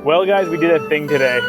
Well guys, we did a thing today.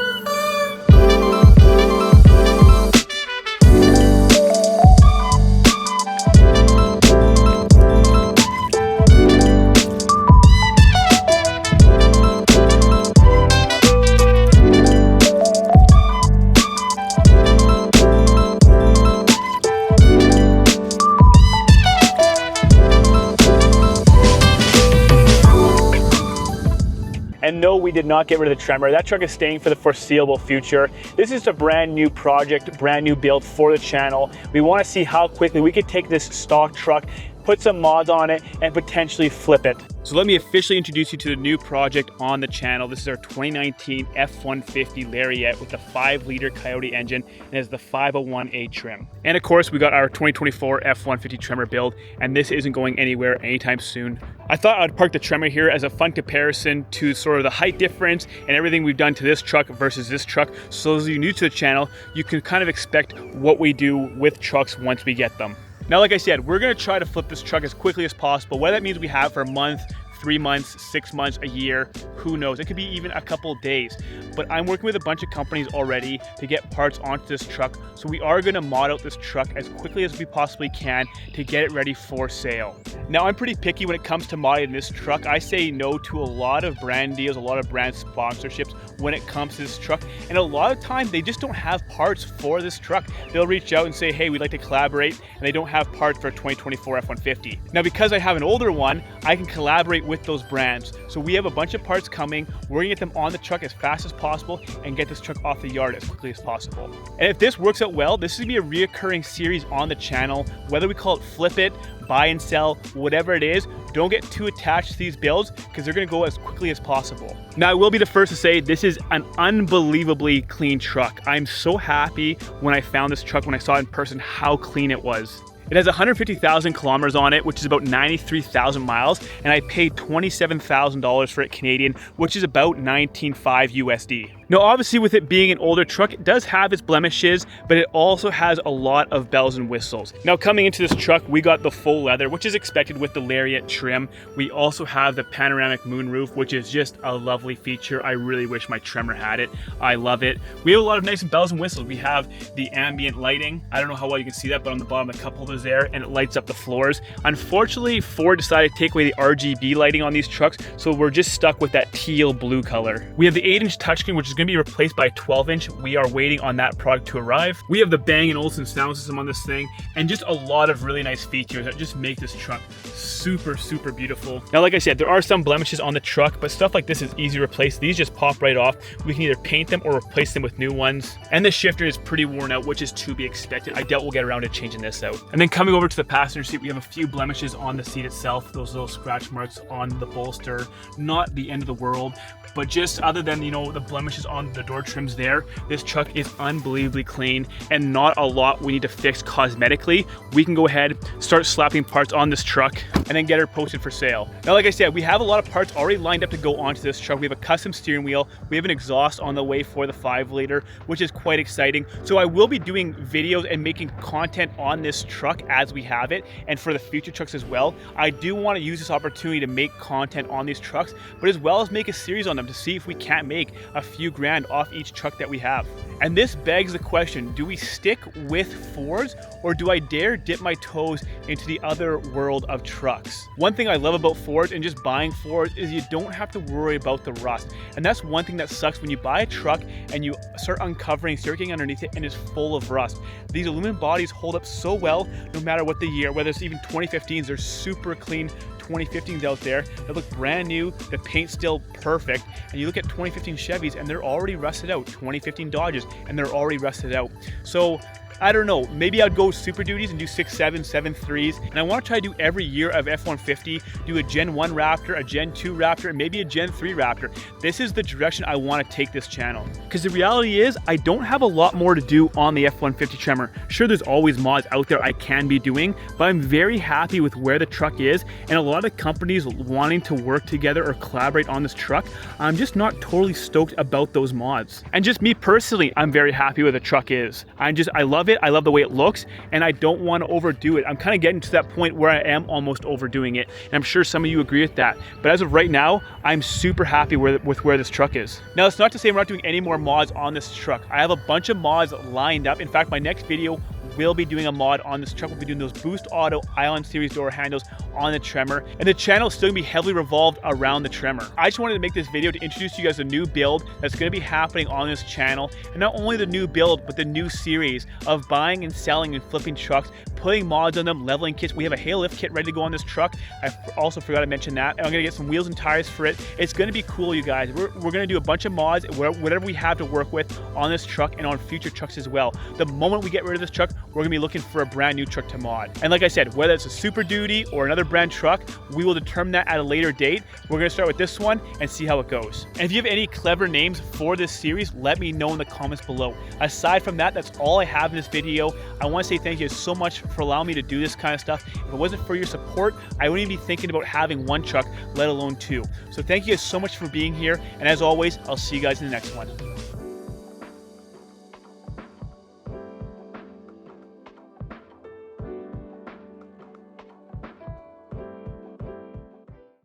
And no, we did not get rid of the Tremor. That truck is staying for the foreseeable future. This is a brand new project, brand new build for the channel. We want to see how quickly we could take this stock truck, put some mods on it, and potentially flip it. So let me officially introduce you to the new project on the channel. This is our 2019 F-150 Lariat with the 5-liter Coyote engine and has the 501A trim. And of course, we got our 2024 F-150 Tremor build, and this isn't going anywhere anytime soon. I thought I'd park the Tremor here as a fun comparison to sort of the height difference and everything we've done to this truck versus this truck. So as you're new to the channel, you can kind of expect what we do with trucks once we get them. Now, like I said, we're gonna try to flip this truck as quickly as possible. Whether that means we have for a month, 3 months, 6 months, a year, who knows? It could be even a couple days. But I'm working with a bunch of companies already to get parts onto this truck. So we are gonna mod out this truck as quickly as we possibly can to get it ready for sale. Now, I'm pretty picky when it comes to modding this truck. I say no to a lot of brand deals, a lot of brand sponsorships when it comes to this truck. And a lot of time, they just don't have parts for this truck. They'll reach out and say, hey, we'd like to collaborate, and they don't have parts for a 2024 F-150. Now, because I have an older one, I can collaborate with those brands. So we have a bunch of parts coming. We're gonna get them on the truck as fast as possible and get this truck off the yard as quickly as possible. And if this works out well, this is gonna be a reoccurring series on the channel. Whether we call it flip it, buy and sell, whatever it is, don't get too attached to these builds because they're gonna go as quickly as possible. Now, I will be the first to say this is an unbelievably clean truck. I'm so happy when I found this truck, when I saw it in person, how clean it was. It has 150,000 kilometers on it, which is about 93,000 miles, and I paid $27,000 for it Canadian, which is about 19.5 USD. Now, obviously, with it being an older truck, it does have its blemishes, but it also has a lot of bells and whistles. Now, coming into this truck, we got the full leather, which is expected with the Lariat trim. We also have the panoramic moonroof, which is just a lovely feature. I really wish my Tremor had it. I love it. We have a lot of nice bells and whistles. We have the ambient lighting. I don't know how well you can see that, but on the bottom, a cup holders there, and it lights up the floors. Unfortunately, Ford decided to take away the RGB lighting on these trucks, so we're just stuck with that teal blue color. We have the 8-inch touchscreen, which is going to be replaced by a 12-inch. We are waiting on that product to arrive. We have the Bang & Olufsen sound system on this thing, and just a lot of really nice features that just make this truck super, super beautiful. Now, like I said, there are some blemishes on the truck, but stuff like this is easy to replace. These just pop right off. We can either paint them or replace them with new ones. And the shifter is pretty worn out, which is to be expected. I doubt we'll get around to changing this out. And then coming over to the passenger seat, we have a few blemishes on the seat itself, those little scratch marks on the bolster. Not the end of the world, but just other than, you know, the blemishes on the door trims there, this truck is unbelievably clean and not a lot we need to fix cosmetically. We can go ahead, start slapping parts on this truck, and then get her posted for sale. Now, like I said, we have a lot of parts already lined up to go onto this truck. We have a custom steering wheel. We have an exhaust on the way for the 5-liter, which is quite exciting. So I will be doing videos and making content on this truck as we have it, and for the future trucks as well. I do want to use this opportunity to make content on these trucks, but as well as make a series on them to see if we can't make a few grand off each truck that we have. And this begs the question, do we stick with Fords, or do I dare dip my toes into the other world of trucks? One thing I love about Fords and just buying Fords is you don't have to worry about the rust. And that's one thing that sucks when you buy a truck and you start uncovering, start getting underneath it, and it's full of rust. These aluminum bodies hold up so well no matter what the year, whether it's even 2015s, they're super clean 2015s out there that look brand new, the paint's still perfect, and you look at 2015 Chevys and they're already rusted out, 2015 Dodges and they're already rusted out. So I don't know, maybe I'd go Super Duties and do 6.7, 7.3s, and I want to try to do every year of F-150, do a Gen 1 Raptor, a Gen 2 Raptor, and maybe a Gen 3 Raptor. This is the direction I want to take this channel. Because the reality is, I don't have a lot more to do on the F-150 Tremor. Sure, there's always mods out there I can be doing, but I'm very happy with where the truck is, and a lot of companies wanting to work together or collaborate on this truck. I'm just not totally stoked about those mods. And just me personally, I'm very happy where the truck is. I love love it. I love the way it looks, and I don't want to overdo it. I'm kind of getting to that point where I am almost overdoing it, and I'm sure some of you agree with that. But as of right now, I'm super happy with where this truck is. Now, it's not to say we're not doing any more mods on this truck. I have a bunch of mods lined up. In fact, my next video will be doing a mod on this truck. We'll be doing those Boost Auto Island Series door handles on the Tremor, and the channel is still gonna be heavily revolved around the Tremor. I just wanted to make this video to introduce you guys a new build that's gonna be happening on this channel, and not only the new build, but the new series of buying and selling and flipping trucks, putting mods on them, leveling kits. We have a hail lift kit ready to go on this truck. I also forgot to mention that. And I'm gonna get some wheels and tires for it. It's gonna be cool, you guys. We're gonna do a bunch of mods, whatever we have to work with on this truck and on future trucks as well. The moment we get rid of this truck, we're gonna be looking for a brand new truck to mod. And like I said, whether it's a Super Duty or another brand truck, we will determine that at a later date. We're gonna start with this one and see how it goes. And if you have any clever names for this series, let me know in the comments below. Aside from that, that's all I have in this video. I wanna say thank you so much for allowing me to do this kind of stuff. If it wasn't for your support, I wouldn't even be thinking about having one truck, let alone two. So thank you guys so much for being here. And as always, I'll see you guys in the next one.